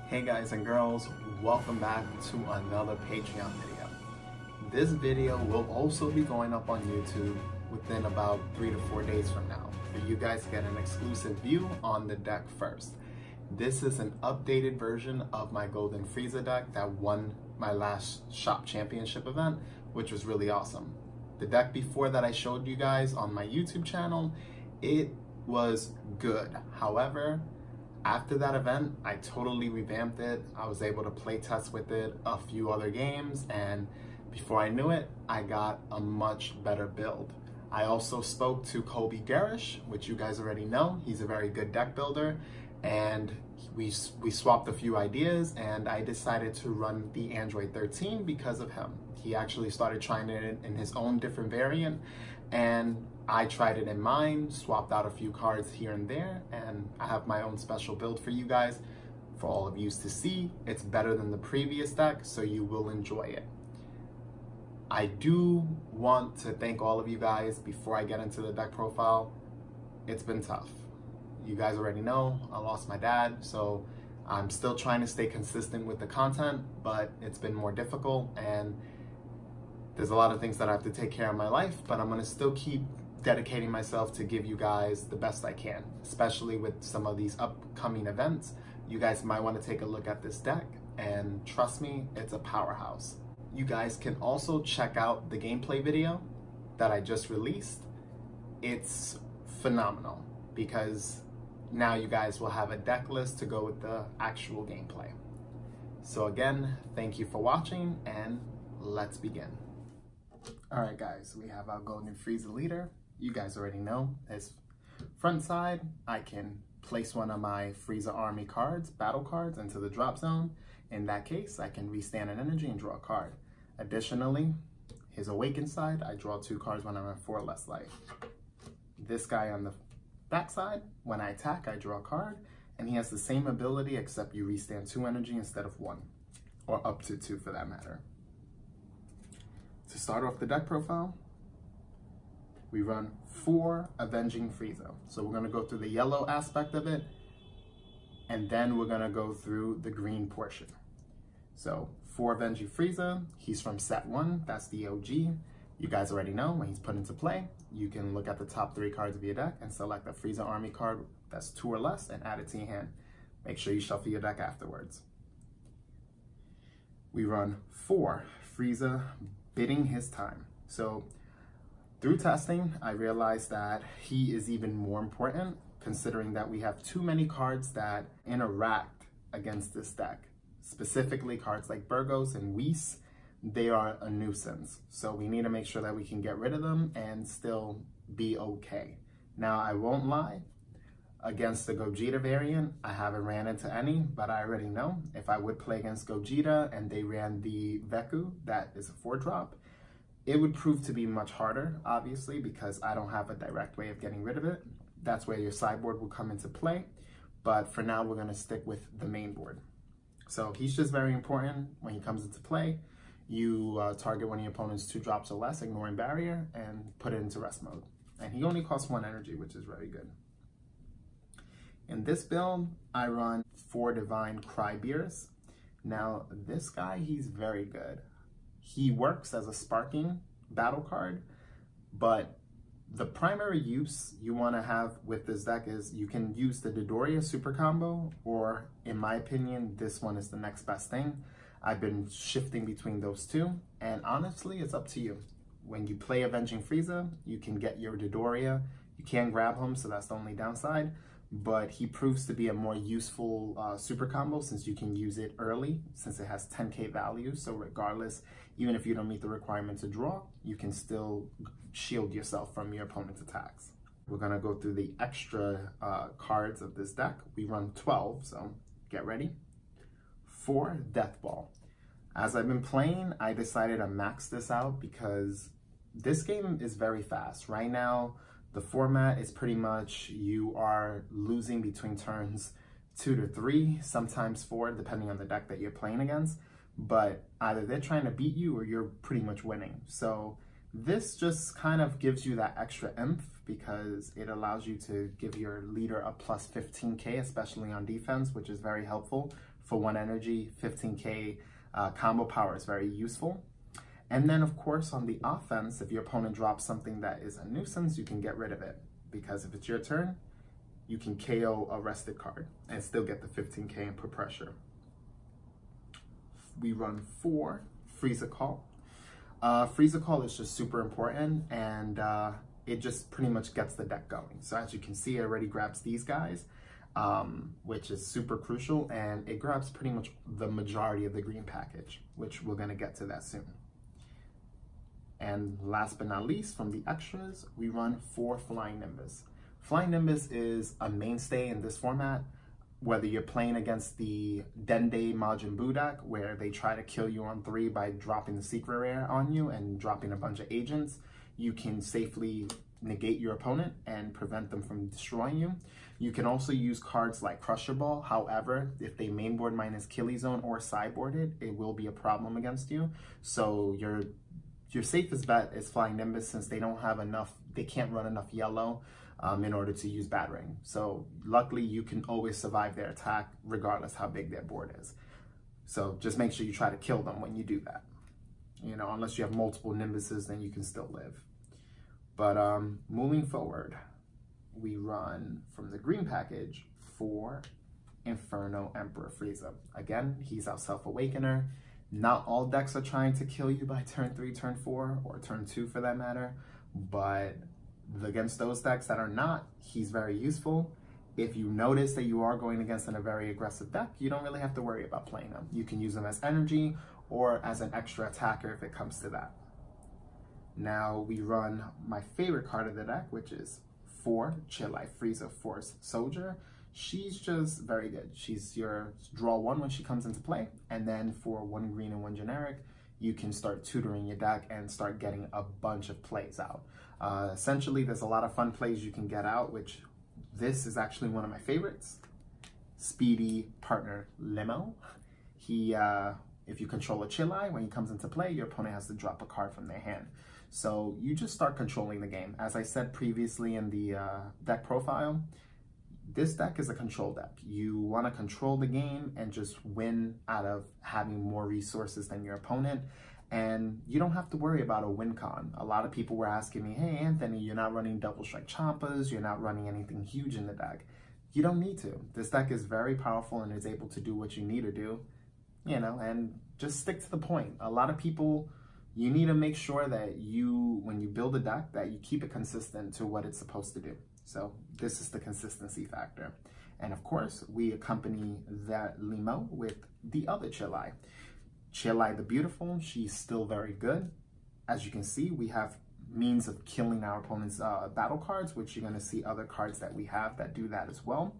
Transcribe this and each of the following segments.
Hey guys and girls, welcome back to another Patreon video. This video will also be going up on YouTube within about 3 to 4 days from now for you guys to get an exclusive view on the deck first. This is an updated version of my Golden Frieza deck that won my last shop championship event, which was really awesome. The deck before that I showed you guys on my YouTube channel, it was good. However, after that event, I totally revamped it. I was able to play test with it a few other games, and before I knew it, I got a much better build. I also spoke to Cry Beerus, which you guys already know. He's a very good deck builder, and we swapped a few ideas, and I decided to run the Android 13 because of him. He actually started trying it in his own different variant, and I tried it in mine, swapped out a few cards here and there, and I have my own special build for you guys, for all of you to see. It's better than the previous deck, so you will enjoy it. I do want to thank all of you guys before I get into the deck profile. It's been tough. You guys already know I lost my dad, so I'm still trying to stay consistent with the content, but it's been more difficult, and there's a lot of things that I have to take care of in my life, but I'm gonna still keep dedicating myself to give you guys the best I can, especially with some of these upcoming events. You guys might want to take a look at this deck, and trust me, it's a powerhouse. You guys can also check out the gameplay video that I just released. It's phenomenal because now you guys will have a deck list to go with the actual gameplay. So again, thank you for watching, and let's begin. All right guys, we have our Golden Frieza leader. You guys already know his front side. I can place one of my Frieza army cards, battle cards, into the drop zone. In that case, I can restand an energy and draw a card. Additionally, his awakened side, I draw 2 cards when I'm at 4 or less life. This guy on the back side, when I attack, I draw a card, and he has the same ability except you restand 2 energy instead of 1, or up to 2 for that matter. To start off the deck profile, we run 4 Avenging Frieza. So we're gonna go through the yellow aspect of it, and then we're gonna go through the green portion. So 4 Avenging Frieza, he's from set 1, that's the OG. You guys already know when he's put into play, you can look at the top 3 cards of your deck and select a Frieza army card that's 2 or less and add it to your hand. Make sure you shuffle your deck afterwards. We run 4 Frieza bidding his time. So through testing, I realized that he is even more important, considering that we have too many cards that interact against this deck. Specifically cards like Burgos and Whis, they are a nuisance. So we need to make sure that we can get rid of them and still be okay. Now, I won't lie, against the Gogeta variant, I haven't ran into any, but I already know if I would play against Gogeta and they ran the Veku, that is a 4-drop, it would prove to be much harder, obviously, because I don't have a direct way of getting rid of it. That's where your sideboard will come into play. But for now, we're gonna stick with the main board. So he's just very important. When he comes into play, you target one of your opponent's 2 drops or less, ignoring barrier, and put it into rest mode. And he only costs 1 energy, which is very good. In this build, I run 4 Divine Cry Beerus. Now, this guy, he's very good. He works as a sparking battle card, but the primary use you want to have with this deck is you can use the Dodoria super combo, or in my opinion, this one is the next best thing. I've been shifting between those 2, and honestly, it's up to you. When you play Avenging Frieza, you can get your Dodoria. You can grab him, so that's the only downside, but he proves to be a more useful super combo since you can use it early, since it has 10k value. So regardless, even if you don't meet the requirement to draw, you can still shield yourself from your opponent's attacks. We're gonna go through the extra cards of this deck. We run 12, so get ready. 4 Death Ball. As I've been playing, I decided to max this out because this game is very fast. Right now, the format is pretty much you are losing between turns 2 to 3, sometimes 4, depending on the deck that you're playing against. But either they're trying to beat you or you're pretty much winning. So this just kind of gives you that extra oomph because it allows you to give your leader a plus 15k, especially on defense, which is very helpful for 1 energy, 15k combo power is very useful. And then of course on the offense, if your opponent drops something that is a nuisance, you can get rid of it. Because if it's your turn, you can KO a rested card and still get the 15k and put pressure. We run 4 Frieza Call. Frieza Call is just super important, and it just pretty much gets the deck going. So as you can see, it already grabs these guys, which is super crucial, and it grabs pretty much the majority of the green package, which we're gonna get to that soon. And last but not least, from the extras, we run 4 Flying Nimbus. Flying Nimbus is a mainstay in this format, whether you're playing against the Dende Majin Buu deck, where they try to kill you on 3 by dropping the secret rare on you and dropping a bunch of agents. You can safely negate your opponent and prevent them from destroying you. You can also use cards like Crusher Ball. However, if they mainboard minus Killy Zone or sideboarded, it will be a problem against you. So your safest bet is Flying Nimbus, since they don't have enough, they can't run enough yellow in order to use Battering. So luckily you can always survive their attack regardless how big their board is. So just make sure you try to kill them when you do that. You know, unless you have multiple Nimbuses, then you can still live. But moving forward, we run from the green package 4 Inferno Emperor Frieza. Again, he's our Self-Awakener. Not all decks are trying to kill you by turn 3, turn 4, or turn 2 for that matter, but against those decks that are not, he's very useful. If you notice that you are going against a very aggressive deck, you don't really have to worry about playing him. You can use him as energy or as an extra attacker if it comes to that. Now we run my favorite card of the deck, which is 4 Chillai Frieza Force Soldier. She's just very good. She's your draw 1 when she comes into play, and then for 1 green and 1 generic, you can start tutoring your deck and start getting a bunch of plays out. Essentially, there's a lot of fun plays you can get out, which this is actually one of my favorites. Speedy Partner Limo. He, if you control a Chillai, when he comes into play, your opponent has to drop a card from their hand. So you just start controlling the game. As I said previously in the deck profile, this deck is a control deck. You want to control the game and just win out of having more resources than your opponent. And you don't have to worry about a win con. A lot of people were asking me, hey, Anthony, you're not running Double Strike Champas, you're not running anything huge in the deck. You don't need to. This deck is very powerful and is able to do what you need to do, you know, and just stick to the point. A lot of people, you need to make sure that you, when you build a deck, that you keep it consistent to what it's supposed to do. So this is the consistency factor. And of course, we accompany that Limo with the other Chillai. Chillai the Beautiful, she's still very good. As you can see, we have means of killing our opponent's battle cards, which you're gonna see other cards that we have that do that as well.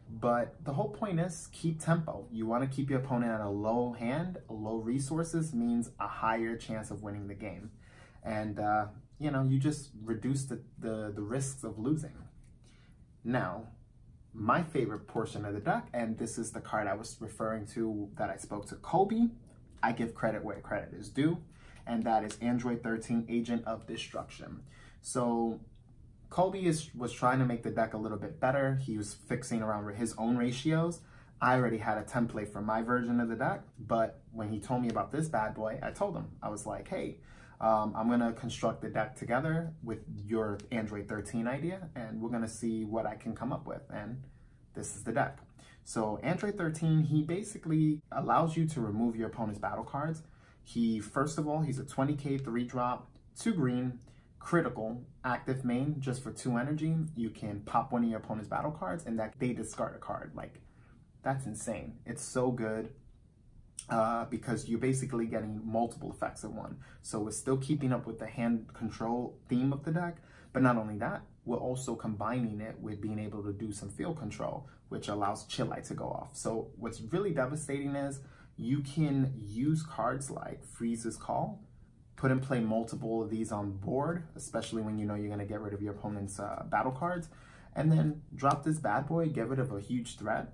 But the whole point is keep tempo. You wanna keep your opponent at a low hand. Low resources means a higher chance of winning the game. And you know, you just reduce the risks of losing. Now, my favorite portion of the deck, and this is the card I was referring to that I spoke to Kobe, I give credit where credit is due, and that is Android 13, Agent of Destruction. So Kobe was trying to make the deck a little bit better. He was fixing around with his own ratios. I already had a template for my version of the deck, but when he told me about this bad boy, I told him, I was like, hey, I'm gonna construct the deck together with your Android 13 idea, and we're gonna see what I can come up with, and this is the deck. So Android 13, he basically allows you to remove your opponent's battle cards. First of all, he's a 20k 3-drop, 2 green, critical, active main, just for 2 energy. You can pop one of your opponent's battle cards and that they discard a card. Like, that's insane. It's so good because you're basically getting multiple effects at one. So we're still keeping up with the hand control theme of the deck, but not only that, we're also combining it with being able to do some field control, which allows Chillai to go off. So what's really devastating is you can use cards like Frieza's Call, put and play multiple of these on board, especially when you know you're gonna get rid of your opponent's battle cards, and then drop this bad boy, get rid of a huge threat.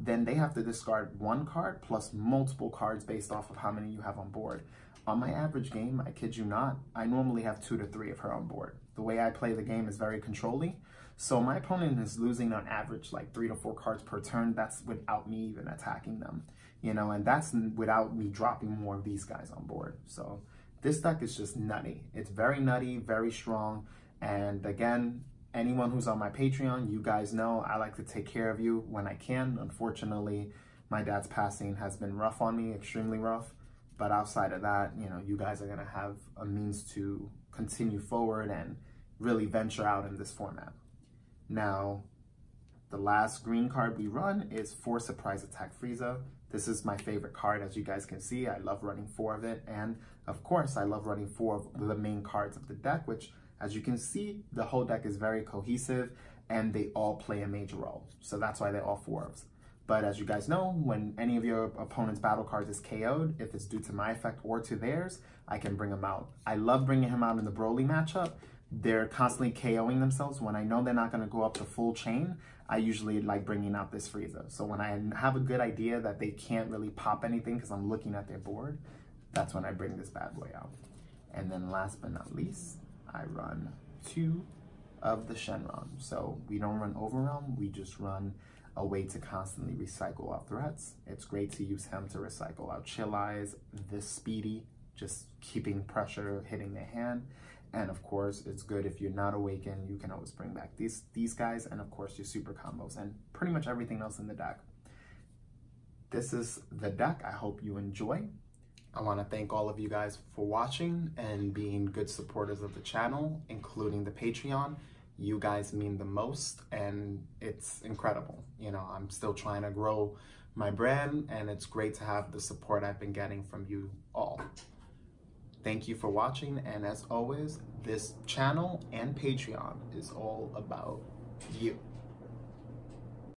Then they have to discard 1 card plus multiple cards based off of how many you have on board. On my average game, I kid you not, I normally have 2 to 3 of her on board. The way I play the game is very controlling, So my opponent is losing on average like 3 to 4 cards per turn. That's without me even attacking them, you know, and that's without me dropping more of these guys on board. So this deck is just nutty. It's very nutty, very strong. And again, anyone who's on my Patreon, you guys know I like to take care of you when I can. Unfortunately, my dad's passing has been rough on me, extremely rough. But outside of that, you know, you guys are going to have a means to continue forward and really venture out in this format. Now, the last green card we run is for Surprise Attack Frieza. This is my favorite card, as you guys can see. I love running 4 of it. And of course, I love running 4 of the main cards of the deck, which, as you can see, the whole deck is very cohesive and they all play a major role. So that's why they're all 4s. But as you guys know, when any of your opponent's battle cards is KO'd, if it's due to my effect or to theirs, I can bring them out. I love bringing him out in the Broly matchup. They're constantly KOing themselves. When I know they're not going to go up the full chain, I usually like bringing out this Frieza. So when I have a good idea that they can't really pop anything because I'm looking at their board, that's when I bring this bad boy out. And then last but not least, I run 2 of the Shenron. So we don't run Overwhelm, we just run a way to constantly recycle out threats. It's great to use him to recycle out Chill Eyes, this Speedy, just keeping pressure, hitting their hand. And of course, it's good if you're not awakened, you can always bring back these guys, and of course your super combos and pretty much everything else in the deck. This is the deck. I hope you enjoy. I want to thank all of you guys for watching and being good supporters of the channel, including the Patreon. You guys mean the most, and it's incredible. You know, I'm still trying to grow my brand, and it's great to have the support I've been getting from you all. Thank you for watching, and as always, this channel and Patreon is all about you.